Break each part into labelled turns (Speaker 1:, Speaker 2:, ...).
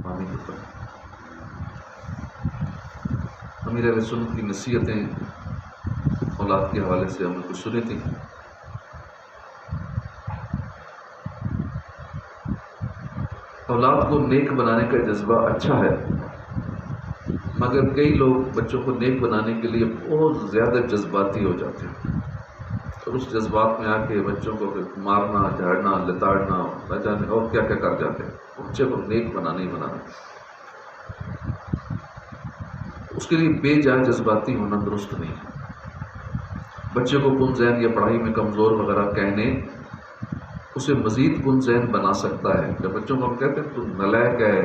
Speaker 1: آمین ہوتا ہے۔ امیر اہل سنت کی نصیحتیں اولاد کے حوالے سے ہم نے کچھ سنی تھیں۔ اولاد کو نیک بنانے کا جذبہ اچھا ہے، مگر کئی لوگ بچوں کو نیک بنانے کے لیے بہت زیادہ جذباتی ہو جاتے ہیں، اور اس جذبات میں آ کے بچوں کو مارنا، جھاڑنا، لتاڑنا، نہ جانے اور کیا کیا کر جاتے ہیں۔ بچے کو نیک بنانا ہی بنانا، اس کے لیے بے جا جذباتی ہونا درست نہیں ہے۔ بچے کو کن ذہن یا پڑھائی میں کمزور وغیرہ کہنے اسے مزید کن ذہن بنا سکتا ہے۔ جب بچوں کو ہم کہتے ہیں تو نالائق ہے،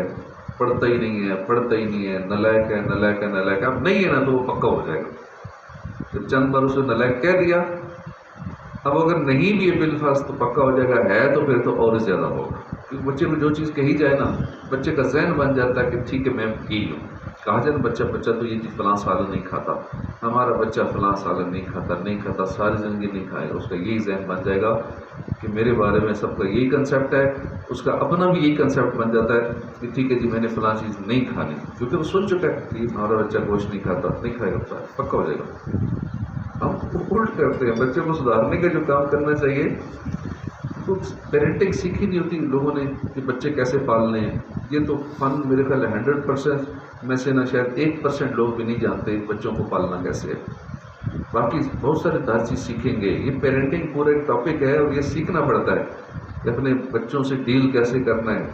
Speaker 1: پڑھتا ہی نہیں ہے، پڑھتا ہی نہیں ہے، نالائق ہے، نالائق ہے، نالائق ہے، اب نہیں ہے نا تو وہ پکا ہو جائے گا۔ جب چند بار اسے نالائق کہہ دیا، اب اگر نہیں بھی ہے بالفاظ تو پکا ہو جائے گا، ہے تو پھر تو اور زیادہ ہوگا، کیونکہ بچے کو جو چیز کہی جائے نا، بچے کا ذہن بن جاتا ہے کہ ٹھیک ہے میں کی ہوں۔ کہا جائے بچہ تو یہ چیز فلاں سالن نہیں کھاتا، ہمارا بچہ فلاں سالن نہیں کھاتا، ساری زندگی نہیں کھائے گا، اس کا یہی ذہن بن جائے گا کہ میرے بارے میں سب کا یہی کنسیپٹ ہے، اس کا اپنا بھی یہی کنسیپٹ بن جاتا ہے کہ ٹھیک ہے جی میں نے فلاں چیز نہیں کھانی، کیونکہ وہ سن چکا ہے کہ ہمارا بچہ گوشت نہیں کھاتا، نہیں کھائے گا، پکا ہو جائے گا۔ ہم الٹ کرتے ہیں، بچے کو سدھارنے کا جو کام کرنا چاہیے تو پیرنٹنگ سیکھی نہیں ہوتی لوگوں نے کہ بچے کیسے پالنے ہیں۔ یہ تو فن میرے خیال 100% میں سے نہ شاید 1% لوگ بھی نہیں جانتے بچوں کو پالنا کیسے ہے، باقی بہت سارے ہر چیز سیکھیں گے۔ یہ پیرنٹنگ پورا ایک ٹاپک ہے اور یہ سیکھنا پڑتا ہے کہ اپنے بچوں سے ڈیل کیسے کرنا ہے۔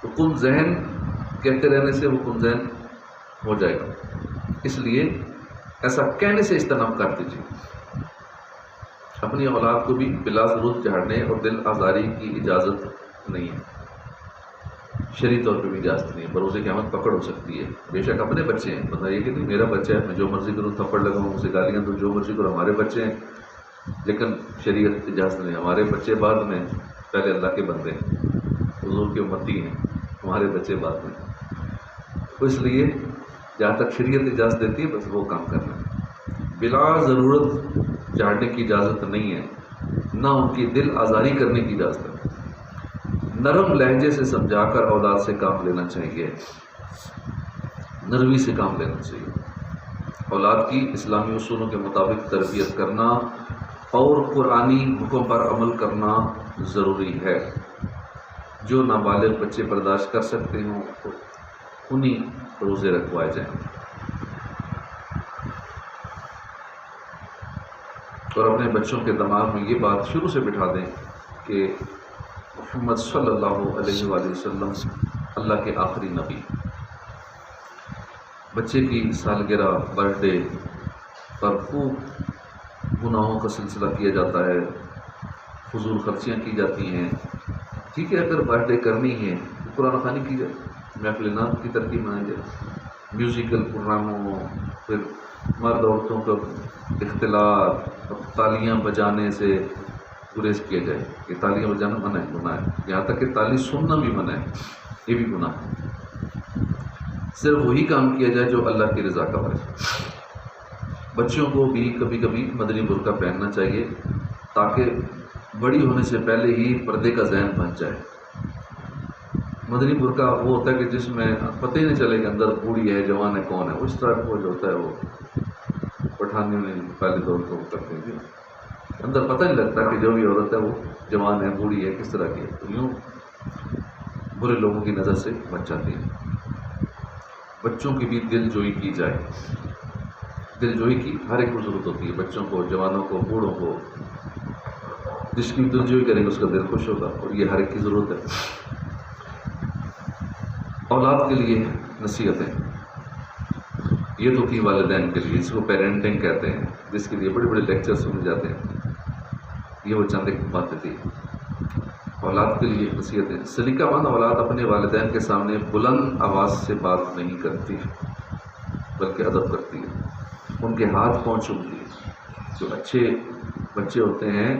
Speaker 1: تو کن ذہن کہتے رہنے سے وہ کن ذہن ہو جائے گا، اس لیے ایسا کہنے سے اجتناب کر دیجیے۔ اپنی اولاد کو بھی بلا ضرورت جھاڑنے اور دل آزاری کی اجازت نہیں ہے، شرعی طور پہ بھی اجازت نہیں ہے، بروز قیامت پکڑ ہو سکتی ہے۔ بے شک اپنے بچے ہیں، بتائیے کہ نہیں میرا بچہ ہے، میں جو مرضی کروں تھپڑ لگاؤں، اسے گالیاں تو جو مرضی کروں، ہمارے بچے ہیں، لیکن شریعت اجازت نہیں۔ ہمارے بچے بعد میں، پہلے اللہ کے بندے ہیں، حضور کے امتی ہیں، ہمارے بچے بعد میں، تو اس لیے جہاں تک شریعت اجازت دیتی ہے بس وہ کام کرنا ہے۔ بلا ضرورت جھاڑنے کی اجازت نہیں ہے، نہ ان کی دل آزاری کرنے کی اجازت ہے۔ نرم لہجے سے سمجھا کر اولاد سے کام لینا چاہیے، نرمی سے کام لینا چاہیے۔ اولاد کی اسلامی اصولوں کے مطابق تربیت کرنا اور قرآنی حکم پر عمل کرنا ضروری ہے۔ جو نابالغ بچے برداشت کر سکتے ہوں انہی روزے رکھوائے جائیں، اور اپنے بچوں کے دماغ میں یہ بات شروع سے بٹھا دیں کہ محمد صلی اللہ علیہ وآلہ وسلم اللہ کے آخری نبی۔ بچے کی سالگرہ، برتھ ڈے پر خوب گناہوں کا سلسلہ کیا جاتا ہے، فضول خرچیاں کی جاتی ہیں۔ ٹھیک ہے اگر برتھ ڈے کرنی ہے تو قرآن خوانی کی جائے، محفل نعت کی ترتیب بنائی جائے، میوزیکل پروگراموں، پھر مرد عورتوں کا اختلاط، تالیاں بجانے سے گریز کیا جائے کہ تالیاں بجانا منع ہے، گناہ ہے، یہاں تک کہ تالی سننا بھی منع ہے، یہ بھی گناہ ہے۔ صرف وہی کام کیا جائے جو اللہ کی رضا کا ہو۔ بچوں کو بھی کبھی کبھی مدنی برقع پہننا چاہیے تاکہ بڑی ہونے سے پہلے ہی پردے کا ذہن بن جائے۔ مدنی برقع وہ ہوتا ہے کہ جس میں پتہ ہی نہیں چلے کہ اندر بوڑھی ہے جوان ہے کون ہے، اس طرح وہ جو ہوتا ہے وہ پٹھانیوں نے پہلے دور کو کرتے ہیں، اندر پتہ نہیں لگتا کہ جو بھی عورت ہے وہ جوان ہے بوڑھی ہے کس طرح کی ہے، تو یوں برے لوگوں کی نظر سے بچ جاتی ہے۔ بچوں کی بھی دل جوئی کی جائے، دل جوئی کی ہر ایک کو ضرورت ہوتی ہے، بچوں کو، جوانوں کو، بوڑھوں کو، جس کی دل جوئی کرے گا اس کا دل خوش ہوگا، اور یہ ہر ایک کی ضرورت ہے۔ اولاد کے لیے نصیحتیں، یہ تو کی والدین کے لیے، اس کو پیرنٹنگ کہتے ہیں، جس کے لیے بڑے بڑے لیکچر سنے جاتے ہیں، یہ وہ چند ایک باتیں تھی۔ اولاد کے لیے نصیحتیں، سلیقہ مند اولاد اپنے والدین کے سامنے بلند آواز سے بات نہیں کرتی بلکہ ادب کرتی ہے، ان کے ہاتھ پاؤں چومتی ہے۔ جو اچھے بچے ہوتے ہیں،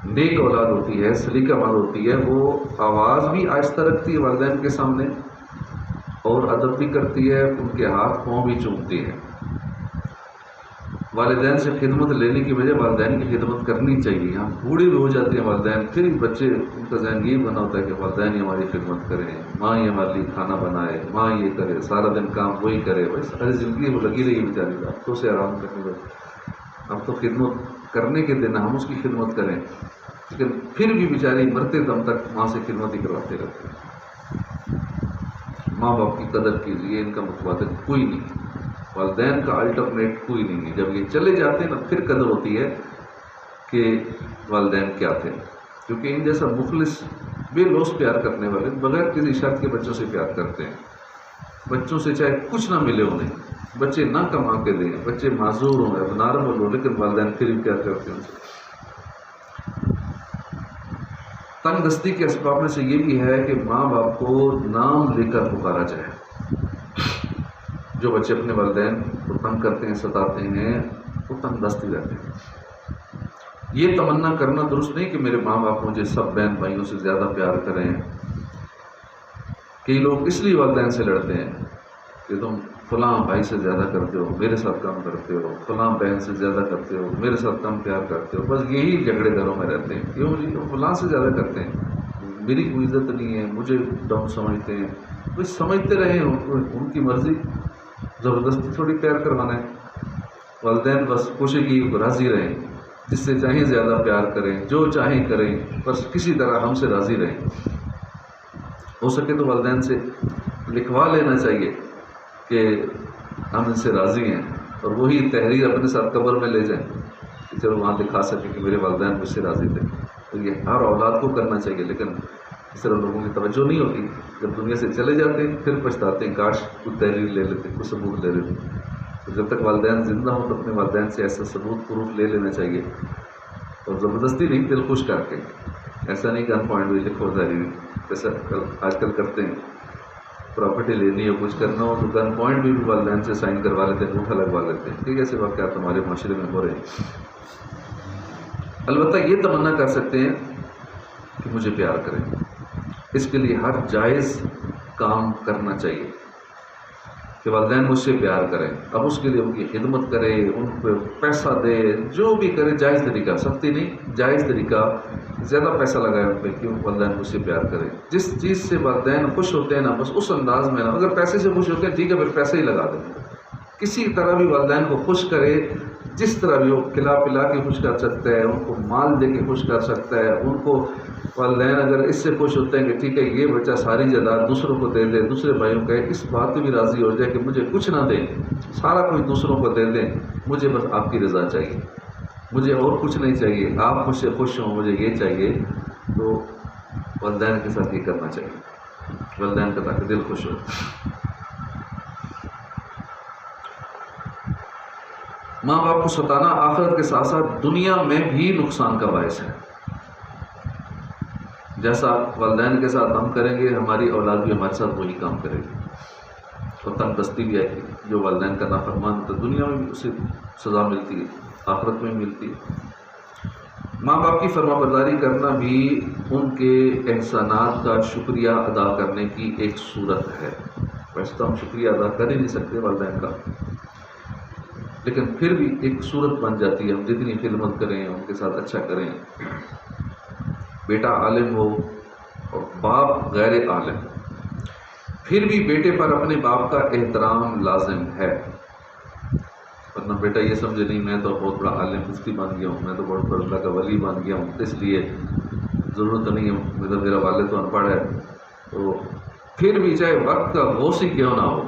Speaker 1: نیک اولاد ہوتی ہے، سلیقہ مند ہوتی ہے، وہ آواز بھی آہستہ رکھتی ہے والدین کے سامنے اور ادب بھی کرتی ہے، ان کے ہاتھ پاؤں بھی چومتی ہے۔ والدین سے خدمت لینے کی بجائے والدین کی خدمت کرنی چاہیے. ہم بوڑھے بھی ہو جاتے ہیں والدین، پھر بچے ان کا ذہن یہ بنا ہوتا ہے کہ والدین ہی ہماری خدمت کریں، ماں ہی ہمارے لیے کھانا بنائے، ماں یہ کرے، سارا دن کام وہی کرے، بس ساری زندگی وہ لگی رہی بیچاری، اب تو اسے آرام کرنے دو، اب تو خدمت کرنے کے دن ہم اس کی خدمت کریں. لیکن پھر بھی بیچاری مرتے دم تک ماں سے خدمت ہی کرواتے رہتے ہیں. ماں باپ کی قدر کیجیے، ان کا متبادل کوئی نہیں، والدین کا الٹرنیٹ کوئی نہیں ہے. جب یہ چلے جاتے ہیں نا پھر قدر ہوتی ہے کہ والدین کیا تھے، کیونکہ ان جیسا مخلص بے لوث پیار کرنے والے بغیر کسی شرط کے بچوں سے پیار کرتے ہیں. بچوں سے چاہے کچھ نہ ملے انہیں، بچے نہ کما کے دیں، بچے معذور ہوں، اب نارمل ہوں، لیکن والدین پھر بھی پیار کرتے ہیں ان سے. تنگ دستی کے اسباب میں سے یہ بھی ہے کہ ماں باپ کو نام لے کر پکارا جائے. جو بچے اپنے والدین کو تنگ کرتے ہیں، ستاتے ہیں، وہ تنگ دستی رہتے ہیں. یہ تمنا کرنا درست نہیں کہ میرے ماں باپ مجھے سب بہن بھائیوں سے زیادہ پیار کریں. کئی لوگ اس لیے والدین سے لڑتے ہیں کہ تم فلاں بھائی سے زیادہ کرتے ہو، میرے ساتھ کم کرتے ہو، فلاں بہن سے زیادہ کرتے ہو، میرے ساتھ کم پیار کرتے ہو. بس یہی جھگڑے گھروں میں رہتے ہیں. کیوں جی؟ وہ فلاں سے زیادہ کرتے ہیں، میری کوئی عزت نہیں ہے، مجھے ڈاؤن سمجھتے ہیں. بس سمجھتے رہیں، ان کی مرضی، زبردستی تھوڑی پیار کروانا ہے. والدین بس کوشش کی راضی رہیں، جس سے چاہیں زیادہ پیار کریں، جو چاہیں کریں، بس کسی طرح ہم سے راضی رہیں. ہو سکے تو والدین سے لکھوا لینا چاہیے کہ ہم ان سے راضی ہیں، اور وہی تحریر اپنے ساتھ قبر میں لے جائیں کہ چلو وہاں دکھا سکیں کہ میرے والدین مجھ سے راضی تھے. تو یہ ہر اولاد کو کرنا چاہیے، لیکن اس طرح لوگوں کی توجہ نہیں ہوتی. جب دنیا سے چلے جاتے ہیں پھر پچھتاتے ہیں، کاش کوئی تحریر لے لیتے، کوئی ثبوت لے لیتے. تو جب تک والدین زندہ ہوں تو اپنے والدین سے ایسا ثبوت پروف لے لینا چاہیے، اور زبردستی نہیں، دل خوش کر کے. ایسا نہیں گن پوائنٹ بھی لکھو تحریر، جیسا آج کل کرتے ہیں. پراپرٹی لینی ہو، کچھ کرنا ہو تو گن پوائنٹ بھی والدین سے سائن کروا لیتے ہیں، انگوٹھا لگوا لیتے ہیں. ٹھیک ہے، ایسے واقعات ہمارے معاشرے میں ہو رہے ہیں. البتہ یہ تمنا کر سکتے ہیں کہ مجھے پیار کریں. اس کے لیے ہر جائز کام کرنا چاہیے کہ والدین مجھ سے پیار کریں. اب اس کے لیے ان کی خدمت کرے، ان کو پیسہ دے، جو بھی کرے جائز طریقہ، سختی نہیں، جائز طریقہ. زیادہ پیسہ لگائے ان پہ، کیوں؟ والدین مجھ سے پیار کریں. جس چیز سے والدین خوش ہوتے ہیں نا، بس اس انداز میں نا. اگر پیسے سے خوش ہوتے ہیں ٹھیک ہے، پھر پیسے ہی لگا دیں. کسی طرح بھی والدین کو خوش کرے، جس طرح بھی وہ کھلا پلا کے خوش کر سکتا ہے، ان کو مال دے کے خوش کر سکتا ہے. ان کو والدین اگر اس سے خوش ہوتے ہیں کہ ٹھیک ہے یہ بچہ ساری جائیداد دوسروں کو دے دے، دوسرے بھائیوں کا اس بات پہ بھی راضی ہو جائے کہ مجھے کچھ نہ دیں، سارا کوئی دوسروں کو دے دیں، مجھے بس آپ کی رضا چاہیے، مجھے اور کچھ نہیں چاہیے، آپ مجھ سے خوش ہوں، مجھے یہ چاہیے. تو والدین کے ساتھ یہ کرنا چاہیے، والدین کا تاکہ دل خوش ہو. ماں باپ کو ستانا آخرت کے ساتھ ساتھ دنیا میں بھی نقصان کا باعث ہے. جیسا والدین کے ساتھ ہم کریں گے، ہماری اولاد بھی ہمارے ساتھ وہی کام کرے گی. اور تنگ دستی بھی ہے کہ جو والدین کا نافرمان ہوتا ہے دنیا میں بھی اسے سزا ملتی ہے، آخرت میں ملتی ہے. ماں باپ کی فرما برداری کرنا بھی ان کے احسانات کا شکریہ ادا کرنے کی ایک صورت ہے. ویسے تو ہم شکریہ ادا کر ہی نہیں سکتے والدین کا، لیکن پھر بھی ایک صورت بن جاتی ہے. ہم جتنی خدمت کریں، ان کے ساتھ اچھا کریں. بیٹا عالم ہو اور باپ غیر عالم، پھر بھی بیٹے پر اپنے باپ کا احترام لازم ہے. ورنہ بیٹا یہ سمجھے نہیں میں تو بہت بڑا عالم مفتی بن گیا ہوں، میں تو بہت بڑا اللہ کا ولی بن گیا ہوں، اس لیے ضرورت نہیں ہے، میرا والد تو ان پڑھ ہے. تو پھر بھی چاہے وقت کا غوث ہی کیوں نہ ہو،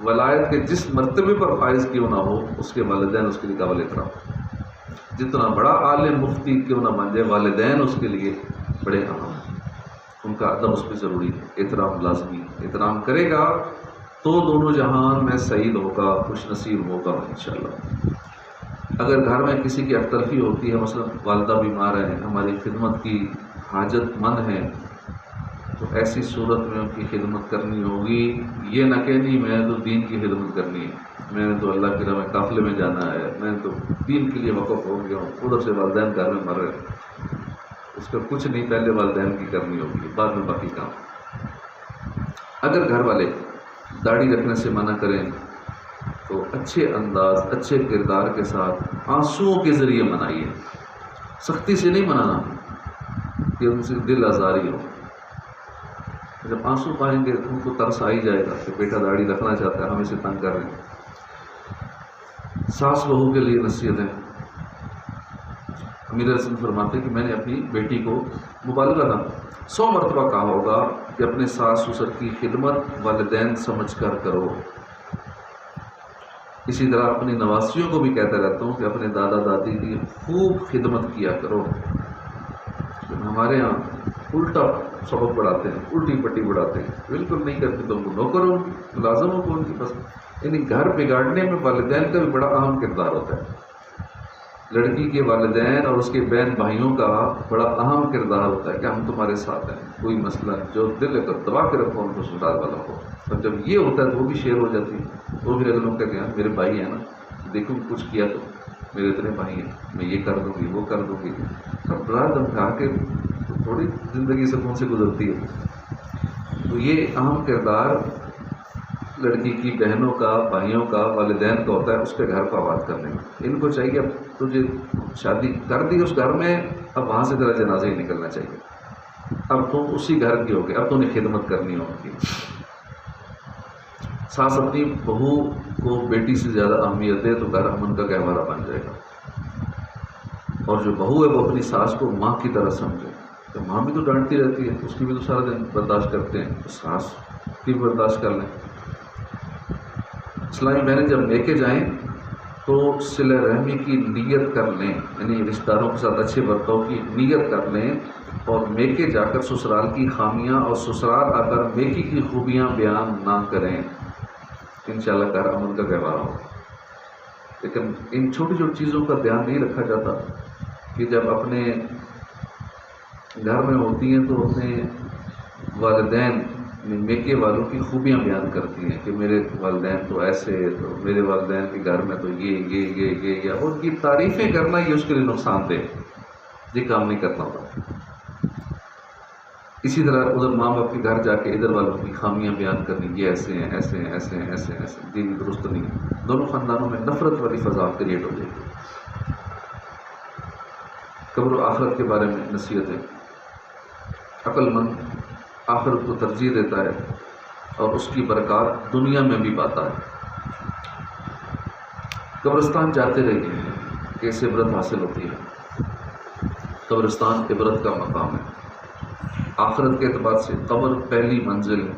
Speaker 1: ولایت کے جس مرتبے پر فائز کیوں نہ ہو، اس کے والدین اس کے لیے قابل احترام. جتنا بڑا عالم مفتی کیوں نہ بن جائے، والدین اس کے لیے بڑے اہم ہیں. ان کا ادب اس پہ ضروری ہے، احترام لازمی. احترام کرے گا تو دونوں جہان میں سعید ہوگا، خوش نصیب ہوگا انشاءاللہ. اگر گھر میں کسی کی اختلفی ہوتی ہے، مثلا والدہ بیمار ہیں، ہماری خدمت کی حاجت مند ہیں، تو ایسی صورت میں ان کی خدمت کرنی ہوگی. یہ نہ کہ نہیں میں تو دین کی خدمت کرنی ہے، میں نے تو اللہ کی راہ میں قافلے میں جانا ہے، میں تو دین کے لیے وقف ہو گیا ہوں، ادھر سے والدین گھر میں مر رہے ہیں. اس کا کچھ نہیں، پہلے والدین کی کرنی ہوگی، بعد میں باقی کام. اگر گھر والے داڑھی رکھنے سے منع کریں تو اچھے انداز، اچھے کردار کے ساتھ آنسوؤں کے ذریعے منائیے، سختی سے نہیں منانا کہ ان سے دل آزاری ہو۔ جب آنسو پائیں گے ان کو ترس آ ہی جائے گا کہ بیٹا داڑھی رکھنا چاہتا ہے، ہم اسے تنگ کر رہے ہیں۔ ساس بہو کے لیے نصیحتیں، امیر حسن فرماتے کہ میں نے اپنی بیٹی کو مبالغہ نہ 100 مرتبہ کہا ہوگا کہ اپنے ساس سسر کی خدمت والدین سمجھ کر کرو۔ اسی طرح اپنی نواسیوں کو بھی کہتا رہتا ہوں کہ اپنے دادا دادی کی خوب خدمت کیا کرو۔ ہمارے ہاں الٹا سبق پڑھاتے ہیں، الٹی پٹی پڑھاتے ہیں، بالکل نہیں کرتے تم کو نوکر ہو، ملازم ہو کون کی بس۔ یعنی گھر بگاڑنے میں والدین کا بھی بڑا اہم کردار ہوتا ہے۔ لڑکی کے والدین اور اس کے بہن بھائیوں کا بڑا اہم کردار ہوتا ہے کہ ہم تمہارے ساتھ ہیں، کوئی مسئلہ جو دل کر دبا کے رکھو ان کو سسرال والوں کو۔ اور جب یہ ہوتا ہے تو وہ بھی شیئر ہو جاتی ہے، وہ بھی اگر لوگ کہتے ہیں میرے بھائی ہیں نا، دیکھو کچھ کیا تو میرے اتنے بھائی ہیں، میں یہ کر دوں گی وہ کر دوں گی۔ اب ڈرا دھمکا کے تھوڑی زندگی سکون سے گزرتی ہے۔ تو یہ اہم کردار لڑکی کی بہنوں کا، بھائیوں کا، والدین کا ہوتا ہے اس کے گھر کو آباد کرنے میں۔ ان کو چاہیے اب تجھے شادی کر دی اس گھر میں، اب وہاں سے تیرا جنازہ ہی نکلنا چاہیے، اب تم اسی گھر کی ہوگی، اب تم نے خدمت کرنی ہے ان کی۔ ساس اپنی بہو کو بیٹی سے زیادہ اہمیت دے تو گھر امن کا گہوارہ بن جائے گا، اور جو بہو ہے وہ اپنی ساس کو ماں کی طرح سمجھے۔ تو ماں بھی تو ڈانٹتی رہتی ہے، اس کی بھی تو سارا دن برداشت کرتے ہیں، تو ساس کی بھی برداشت کر لیں۔ اسلامی بہنیں جب میکے جائیں تو صلہ رحمی کی نیت کر لیں، یعنی رشتہ داروں کے ساتھ اچھے برتاؤ کی نیت کر لیں، اور میکے جا کر سسرال کی خامیاں اور سسرال آ کر میکی کی خوبیاں بیان نہ کریں، انشاءاللہ گھر امن کا گہوارہ ہو۔ لیکن ان چھوٹی چھوٹی چیزوں کا دھیان نہیں رکھا جاتا کہ جب اپنے گھر میں ہوتی ہیں تو اپنے والدین میکے والوں کی خوبیاں بیان کرتی ہیں کہ میرے والدین تو ایسے، تو میرے والدین کے گھر میں تو یہ اور ان کی تعریفیں کرنا یہ اس کے لیے نقصان دہ، یہ کام نہیں کرنا ہوتا۔ اسی طرح ادھر ماں باپ کے گھر جا کے ادھر والوں کی خامیاں بیان کرنی، یہ ایسے ہیں ایسے ہیں ایسے ہیں ایسے ہیں ایسے، یہ بھی درست نہیں ہے۔ دونوں خاندانوں میں نفرت والی فضا کریٹ ہو جائے گی۔ قبر و آخرت کے بارے میں نصیحت ہے، عقل مند آخرت کو ترجیح دیتا ہے اور اس کی برکات دنیا میں بھی پاتا ہے۔ قبرستان جاتے رہیے کہ اس سے عبرت حاصل ہوتی ہے۔ قبرستان عبرت کا مقام ہے۔ آخرت کے اعتبار سے قبر پہلی منزل ہے۔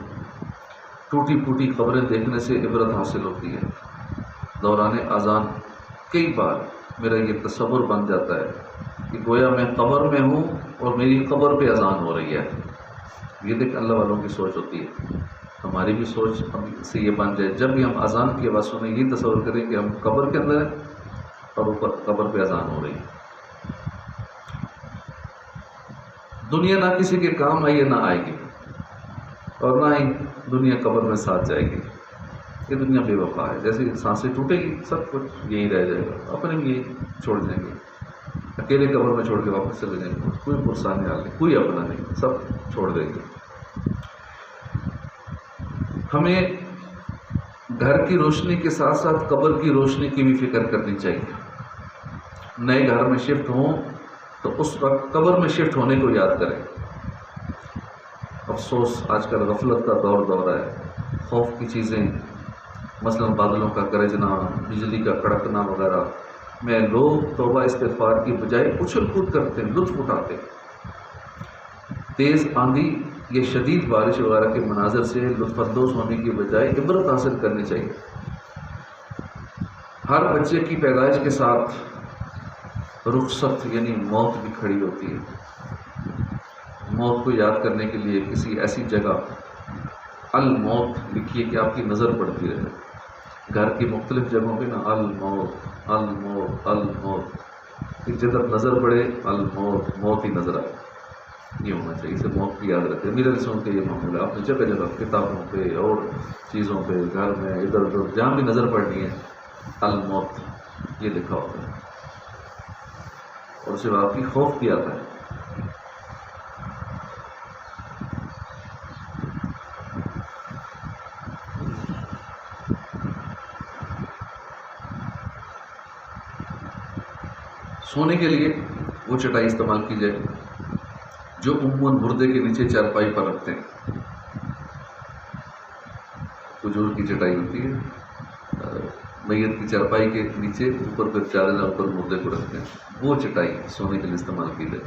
Speaker 1: ٹوٹی پھوٹی قبریں دیکھنے سے عبرت حاصل ہوتی ہے۔ دوران اذان کئی بار میرا یہ تصور بن جاتا ہے کہ گویا میں قبر میں ہوں اور میری قبر پہ اذان ہو رہی ہے۔ یہ دیکھ اللہ والوں کی سوچ ہوتی ہے، ہماری بھی سوچ اب سے یہ بن جائے، جب بھی ہم اذان کی آواز سنیں یہ تصور کریں کہ ہم قبر کے اندر ہیں اور اوپر قبر پہ اذان ہو رہی ہے۔ دنیا نہ کسی کے کام آئی ہے نہ آئے گی، اور نہ ہی دنیا قبر میں ساتھ جائے گی۔ یہ دنیا بے وفا ہے، جیسے سانسیں ٹوٹے گی سب کچھ یہی رہ جائے گا، اپنے بھی یہی چھوڑ جائیں گے، اکیلے قبر میں چھوڑ کے واپس چلے جائیں گے، کوئی پرسان حال نہیں، کوئی اپنا نہیں، سب چھوڑ دیں گے۔ ہمیں گھر کی روشنی کے ساتھ ساتھ قبر کی روشنی کی بھی فکر کرنی چاہیے۔ نئے گھر میں شفٹ ہوں تو اس وقت قبر میں شفٹ ہونے کو یاد کریں۔ افسوس آج کل غفلت کا دور ہے، خوف کی چیزیں مثلا بادلوں کا گرجنا، بجلی کا کڑکنا وغیرہ میں لوگ توبہ استغفار کی بجائے اچھل کود کرتے ہیں، لطف اٹھاتے ہیں۔ تیز آندھی یا شدید بارش وغیرہ کے مناظر سے لطف اندوز ہونے کی بجائے عبرت حاصل کرنی چاہیے۔ ہر بچے کی پیدائش کے ساتھ رخصت یعنی موت بھی کھڑی ہوتی ہے۔ موت کو یاد کرنے کے لیے کسی ایسی جگہ الموت لکھیے کہ آپ کی نظر پڑتی رہے۔ گھر کی مختلف جگہوں پہ نا الموت الموت الموت، جدھر نظر پڑے الموت، موت ہی نظر آئے، یہ ہونا چاہیے، اسے موت کی یاد رکھتے۔ میرے رسول کے یہ معمول ہے، آپ نے جگہ جگہ کتابوں پہ اور چیزوں پہ، گھر میں ادھر ادھر جہاں بھی نظر پڑنی ہے الموت یہ لکھا ہوتا ہے، اور اسے آپ کی خوف کیا آتا ہے۔ سونے کے لیے وہ چٹائی استعمال کی جائے جو عموماً مردے کے نیچے چارپائی پر رکھتے ہیں. کھجور کی چٹائی ہوتی ہے میت کی چارپائی کے نیچے، اوپر پھر چادر اوپر مردے کو رکھتے ہیں. وہ چٹائی سونے کے لیے استعمال کی جائے.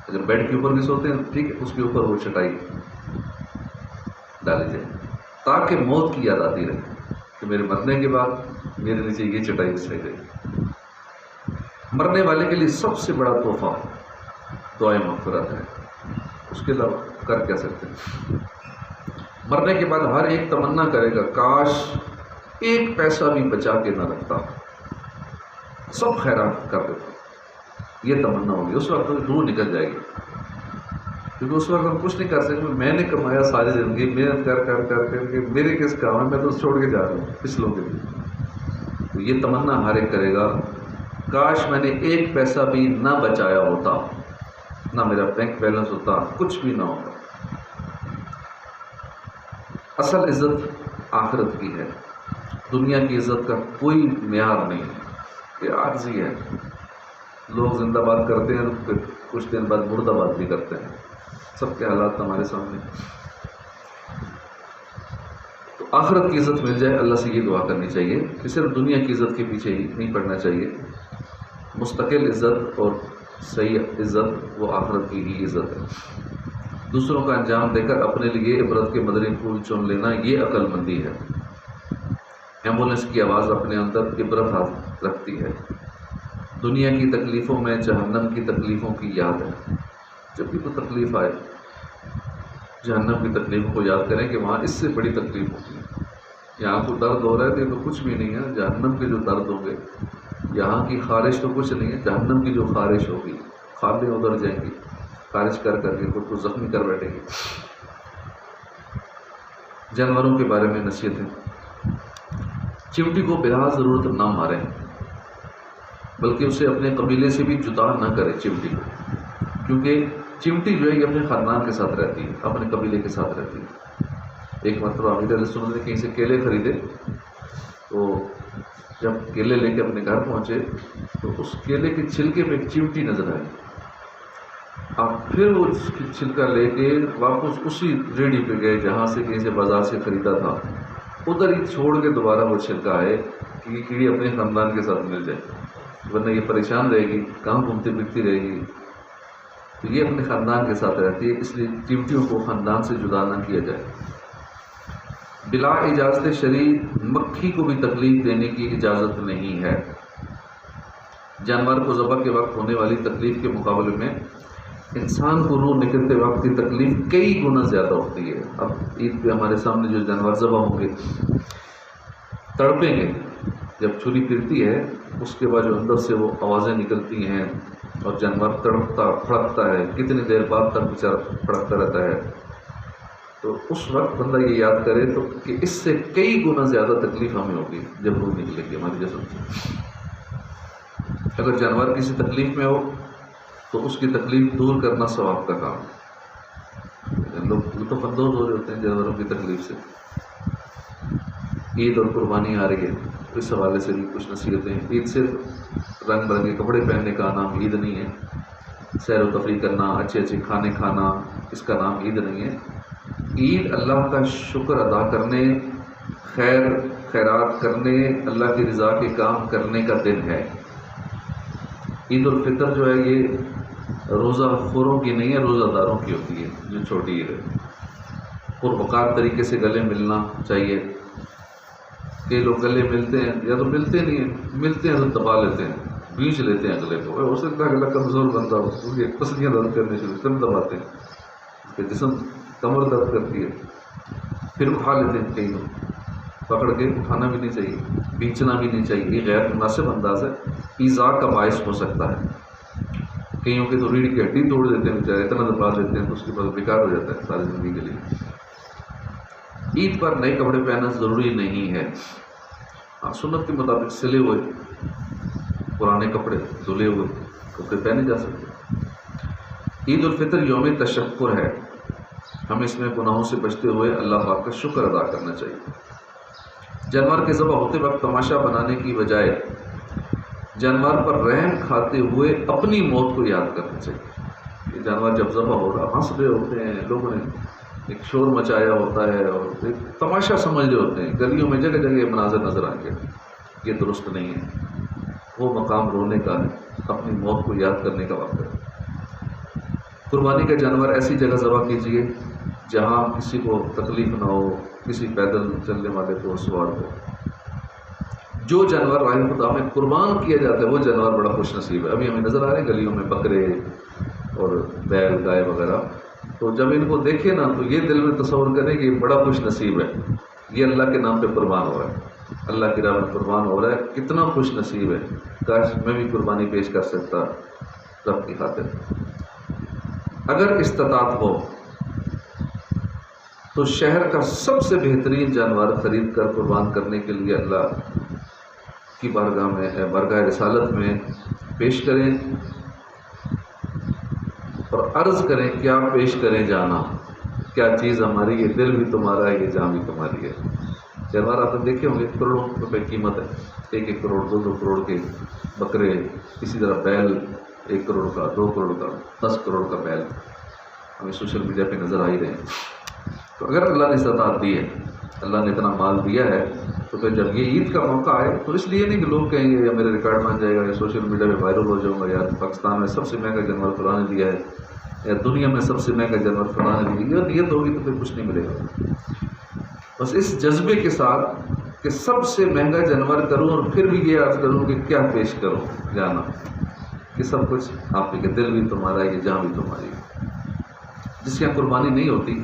Speaker 1: اگر بیڈ کے اوپر بھی سوتے ہیں ٹھیک ہے، اس کے اوپر وہ چٹائی ڈالی جائے تاکہ موت کی یاد آتی رہے کہ میرے مرنے کے بعد میرے نیچے یہ چٹائی بچھائی گئی. مرنے والے کے لیے سب سے بڑا تحفہ دعائے مغفرت ہے. اس کے علاوہ کر کیا سکتے ہیں؟ مرنے کے بعد ہر ایک تمنا کرے گا کاش ایک پیسہ بھی بچا کے نہ رکھتا، سب خیرات کر دیتا. یہ تمنا ہوگی. اس وقت روح نکل جائے گی، کیونکہ اس وقت ہم کچھ نہیں کر سکتے. میں نے کمایا ساری زندگی محنت کر کر کر کر کے، میرے کس کام ہے، میں تو چھوڑ کے جا رہا ہوں پچھلوں کے لیے. تو یہ تمنا ہر ایک کرے گا کاش میں نے ایک پیسہ بھی نہ بچایا ہوتا، نہ میرا بینک بیلنس ہوتا، کچھ بھی نہ ہوتا. اصل عزت آخرت کی ہے. دنیا کی عزت کا کوئی معیار نہیں ہے، یہ عارضی ہے. لوگ زندہ باد کرتے ہیں پھر کچھ دن بعد مردہ باد بھی کرتے ہیں. سب کے حالات ہمارے سامنے. تو آخرت کی عزت مل جائے، اللہ سے یہ دعا کرنی چاہیے کہ صرف دنیا کی عزت کے پیچھے ہی نہیں پڑنا چاہیے. مستقل عزت اور صحیح عزت وہ آخرت کی ہی عزت ہے. دوسروں کا انجام دے کر اپنے لیے عبرت کے مدنی پھول چن لینا یہ عقل مندی ہے. ایمبولینس کی آواز اپنے اندر عبرت رکھتی ہے. دنیا کی تکلیفوں میں جہنم کی تکلیفوں کی یاد ہے. جب بھی کوئی تکلیف آئے جہنم کی تکلیفوں کو یاد کریں کہ وہاں اس سے بڑی تکلیف ہوتی ہے. یہاں کو درد ہو رہا ہے تو کچھ بھی نہیں ہے. جہنم کے جو درد ہوں گے، یہاں کی خارش تو کچھ نہیں ہے، جہنم کی جو خارش ہوگی، خالیں ادھر جائیں گی، خارش کر کر کے خود کو زخمی کر بیٹھے گی. جانوروں کے بارے میں نصیحتیں. چمٹی کو بلا ضرورت نہ ماریں، بلکہ اسے اپنے قبیلے سے بھی جدا نہ کرے چمٹی کو، کیونکہ چمٹی جو ہے یہ اپنے خاندان کے ساتھ رہتی ہے، اپنے قبیلے کے ساتھ رہتی ہے. ایک مرتبہ امیر علیہ السلام نے کہیں سے کیلے خریدے، تو جب کیلے لے کے اپنے گھر پہنچے تو اس کیلے کے چھلکے میں ایک چمٹی نظر آئی. آپ پھر وہ چھلکا لے کے واپس اسی ریڑھی پہ گئے جہاں سے کہیں سے بازار سے خریدا تھا، ادھر ہی چھوڑ کے دوبارہ وہ چھلکا آئے کہ یہ کیڑی اپنے خاندان کے ساتھ مل جائے، ورنہ یہ پریشان رہے گی، کہاں گھومتی پھرتی رہے گی. تو یہ اپنے خاندان کے ساتھ رہتی ہے، اس لیے چمٹیوں کو خاندان سے جدا نہ کیا جائے. بلا اجازت شرع مکھی کو بھی تکلیف دینے کی اجازت نہیں ہے. جانور کو ذبح کے وقت ہونے والی تکلیف کے مقابلے میں انسان کو روح نکلتے وقت کی تکلیف کئی گنا زیادہ ہوتی ہے. اب عید پہ ہمارے سامنے جو جانور ذبح ہوں گے تڑپیں گے، جب چھری پھرتی ہے اس کے بعد جو اندر سے وہ آوازیں نکلتی ہیں اور جانور تڑپتا پھڑکتا ہے، کتنی دیر بعد تک بیچارہ پھڑکتا رہتا ہے. تو اس وقت بندہ یہ یاد کرے تو کہ اس سے کئی گنا زیادہ تکلیف ہمیں ہوگی جب روح نکلے گی ہماری جسم سے. اگر جانور کسی تکلیف میں ہو تو اس کی تکلیف دور کرنا ثواب کا کام ہے. لوگ لطف اندوز ہو رہے ہوتے ہیں جانوروں کی تکلیف سے. عید اور قربانی آ رہی ہے، اس حوالے سے بھی کچھ نصیحتیں. عید صرف رنگ برنگے کپڑے پہننے کا نام عید نہیں ہے، سیر و تفریح کرنا، اچھے اچھے کھانے کھانا، اس کا نام عید نہیں ہے. عید اللہ کا شکر ادا کرنے، خیرات کرنے، اللہ کی رضا کے کام کرنے کا دن ہے. عید الفطر جو ہے یہ روزہ خوروں کی نہیں ہے، روزہ داروں کی ہوتی ہے جو چھوٹی عید ہے. پروقار طریقے سے گلے ملنا چاہیے. کئی لوگ گلے ملتے ہیں یا تو ملتے نہیں ہیں، ملتے ہیں تو دبا لیتے ہیں، بیچ لیتے ہیں اگلے کو. ہو سکتا ہے اگلا کمزور بندہ ہو، اس کی پسلیاں درد کرنے شروع تم دباتے ہیں، اس کے جسم کمر درد کرتی ہے، پھر اٹھا لیتے ہیں. کئی لوگ پکڑ کے اٹھانا بھی نہیں چاہیے، بیچنا بھی نہیں چاہیے. یہ غیر مناسب انداز ہے، ایذا کا باعث ہو سکتا ہے. کئیوں کے تو ریڑھ کی ہڈی توڑ دیتے ہیں بیچارے، اتنا دبا دیتے ہیں تو اس کے بعد بیکار ہو جاتا ہے ساری زندگی کے لیے. عید پر نئے کپڑے پہننا ضروری نہیں ہے. سنت کے مطابق سلے ہوئے پرانے کپڑے، دھلے ہوئے کپڑے پہنے جا سکتے ہیں. عید الفطر یوم تشکر ہے، ہمیں اس میں گناہوں سے بچتے ہوئے اللہ پاک کا شکر ادا کرنا چاہیے. جانور کے ذبح ہوتے وقت تماشا بنانے کی بجائے جانور پر رحم کھاتے ہوئے اپنی موت کو یاد کرنا چاہیے. یہ جانور جب ذبح ہو رہا ہنس رہے ہوتے ہیں, لوگوں نے ایک شور مچایا ہوتا ہے اور ایک تماشا سمجھ رہے ہوتے ہیں, گلیوں میں جگہ جگہ یہ مناظر نظر آئیں گے. یہ درست نہیں ہے. وہ مقام رونے کا ہے, اپنی موت کو یاد کرنے کا وقت ہے. قربانی کا جانور ایسی جگہ ذبح کیجیے جہاں کسی کو تکلیف نہ ہو, کسی پیدل چلنے والے کو سوار ہو. جو جانور راہ خدا میں قربان کیا جاتا ہے وہ جانور بڑا خوش نصیب ہے. ابھی ہمیں نظر آ رہے ہیں گلیوں میں بکرے اور بیل گائے وغیرہ, تو جب ان کو دیکھیں نا تو یہ دل میں تصور کریں کہ یہ بڑا خوش نصیب ہے, یہ اللہ کے نام پہ قربان ہو رہا ہے, اللہ کی راہ میں قربان ہو رہا ہے. کتنا خوش نصیب ہے, کاش میں بھی قربانی پیش کر سکتا رب کی خاطر. اگر استطاعت ہو تو شہر کا سب سے بہترین جانور خرید کر قربان کرنے کے لیے اللہ کی بارگاہ میں بارگاہ رسالت میں پیش کریں اور عرض کریں کیا پیش کریں جانا, کیا چیز ہماری, یہ دل بھی تمہارا ہے, یہ جان بھی تمہاری ہے. جانور آپ نے دیکھے ہوں گے, کروڑوں روپے قیمت ہے, 1-1 کروڑ 2-2 کروڑ کے بکرے, اسی طرح بیل 1 کروڑ کا, 2 کروڑ کا, 10 کروڑ کا بیل ہمیں سوشل میڈیا پہ نظر آ ہی رہے ہیں. تو اگر اللہ نے استطاعت دی ہے, اللہ نے اتنا مال دیا ہے, تو پھر جب یہ عید کا موقع آئے تو اس لیے نہیں کہ لوگ کہیں گے یا میرے ریکارڈ بن جائے گا یا سوشل میڈیا پہ وائرل ہو جاؤں گا, یا پاکستان میں سب سے مہنگا جانور فلاں نے دیا ہے, یا دنیا میں سب سے مہنگا جانور فلاں نے دیا, نیت ہوگی تو پھر کچھ نہیں ملے گا. بس اس جذبے کے ساتھ کہ سب سے مہنگا جانور کروں اور پھر بھی یہ عرض کروں کہ کیا پیش کروں جانا, کہ سب کچھ آپ کے دل بھی تمہارا ہے, یہ جان بھی تمہاری ہے. جس کے یہاں قربانی نہیں ہوتی,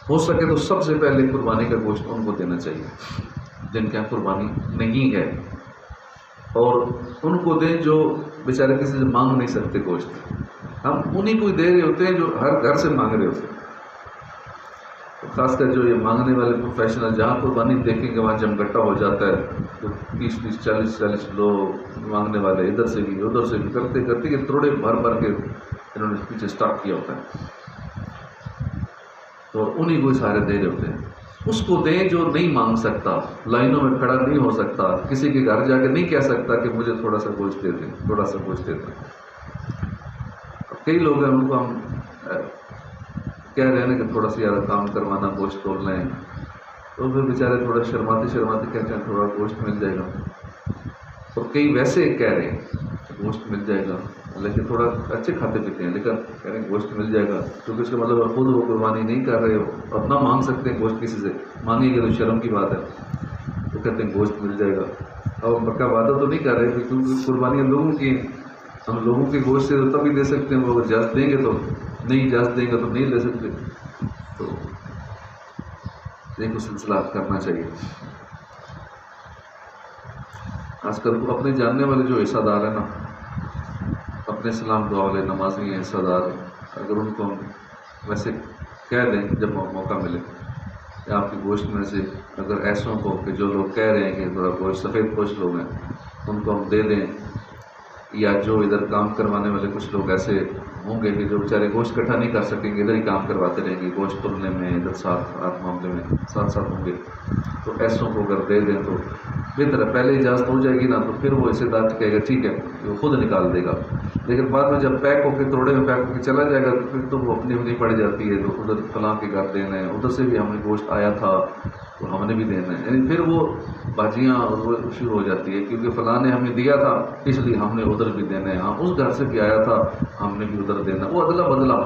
Speaker 1: ہو سکے تو سب سے پہلے قربانی کا گوشت ان کو دینا چاہیے جن کے یہاں قربانی نہیں ہے, اور ان کو دیں جو بیچارے کسی سے مانگ نہیں سکتے گوشت. ہم انہیں کو دے رہے ہوتے ہیں جو ہر گھر سے مانگ رہے ہوتے ہیں. خاص کر جو یہ مانگنے والے پروفیشنل, جہاں قربانی دیکھیں گے وہاں جمگٹا ہو جاتا ہے, تو 30-30 40-40 لوگ مانگنے والے ادھر سے بھی ادھر سے بھی کرتے کرتے کہ تھوڑے بھر بھر کے انہوں نے پیچھے اسٹارٹ کیا ہوتا ہے, تو انہیں کو سارے دے رہے ہوتے ہیں. اس کو دیں جو نہیں مانگ سکتا, لائنوں میں کھڑا نہیں ہو سکتا, کسی کے گھر جا کے نہیں کہہ سکتا کہ مجھے تھوڑا سا گوشت دے دیں, تھوڑا سا گوشت دے دیں. کئی لوگ ہیں ان کو ہم کہہ رہے ہیں کہ تھوڑا سا یار کام کروانا, گوشت تول لیں, تو پھر بیچارے تھوڑا شرماتے کہتے ہیں تھوڑا گوشت مل جائے گا. اور کئی ویسے کہہ رہے ہیں گوشت مل جائے گا, لیکن تھوڑا اچھے کھاتے پیتے ہیں, لیکن کہہ رہے ہیں گوشت مل جائے گا, کیونکہ اس کا مطلب خود وہ قربانی نہیں کر رہے ہو, اپنا مانگ سکتے ہیں گوشت کسی سے, مانگیں گے تو شرم کی بات ہے, تو کہتے ہیں گوشت مل جائے گا. اور پکا وعدہ تو نہیں کر رہے, کیونکہ قربانیاں لوگوں کی, ہم لوگوں کے گوشت سے تو تبھی دے سکتے ہیں, وہ اگر اجازت دیں گے تو, نہیں اجازت دیں گے تو نہیں لے سکتے. تو ایک سلسلہ کرنا چاہیے. آج کل اپنے جاننے والے جو حصہ دار ہیں نا, اپنے سلام دعا والے نمازی ہیں, حصہ دار, اگر ان کو ہم ویسے کہہ دیں جب موقع ملے کہ آپ کے گوشت میں سے اگر ایسوں کو کہ جو لوگ کہہ رہے ہیں کہ تھوڑا گوشت سفید پوش لوگ ہیں ان کو ہم دے دیں, یا جو ادھر کام کروانے والے کچھ لوگ ایسے ہوں گے کہ جو بیچارے گوشت اکٹھا نہیں کر سکیں گے, ادھر ہی کام کرواتے رہیں گے, گوشت تلنے میں ادھر ساتھ معاملے میں ساتھ ہوں گے, تو ایسوں کو اگر دے دیں تو بہتر ہے. پہلے اجازت ہو جائے گی نا تو پھر وہ اسے دار کہے گا ٹھیک ہے, وہ خود نکال دے گا. لیکن بعد میں جب پیک ہو کے توڑے میں پیک ہو کے چلا جائے گا تو پھر تو وہ اپنی پڑ جاتی ہے, تو ادھر فلاں کے گھر دینا ہے, ادھر سے بھی ہمیں گوشت آیا تھا تو ہم نے بھی دینا ہے, یعنی پھر وہ باجیاں وہ شروع ہو جاتی ہے, کیونکہ فلاں نے ہمیں دیا تھا اس لیے ہم نے ادھر بھی دینا ہے, ہاں اس گھر سے بھی آیا تھا ہم نے بھی ادھر دینا, وہ ادلا بدلا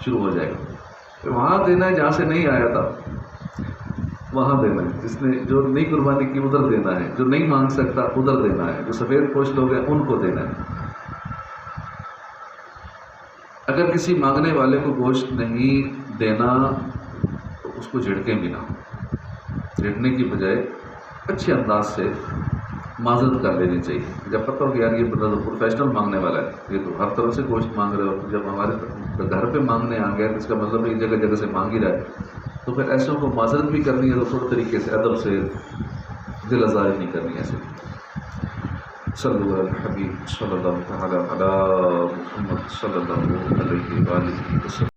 Speaker 1: شروع ہو جائے گا. پھر وہاں دینا ہے جہاں سے نہیں آیا تھا وہاں دینا ہے, جس نے جو نہیں قربانی کی ادھر دینا ہے, جو نہیں مانگ سکتا ادھر دینا ہے, جو سفید پوش لوگ ہیں ان کو دینا ہے. اگر کسی مانگنے والے کو گوشت نہیں دینا تو اس کو جھڑکیں بھی نہ, جھڑکنے کی بجائے اچھے انداز سے معذرت کر لینی چاہیے. جب پتہ ہو کہ یار یہ بندہ تو پروفیشنل مانگنے والا ہے, یہ تو ہر طرف سے گوشت مانگ رہے ہو, جب ہمارے گھر پہ مانگنے آ گیا تو اس کا مطلب ہے جگہ جگہ سے مانگ ہی رہا ہے, تو پھر ایسوں کو معذرت بھی کرنی ہے تو تھوڑے طریقے سے ادب سے, دل آزاری نہیں کرنی ایسے. صلی اللہ علیہ الحبیب صلی اللہ تعالی علی محمد صلی اللہ علیہ وآلہ وسلم.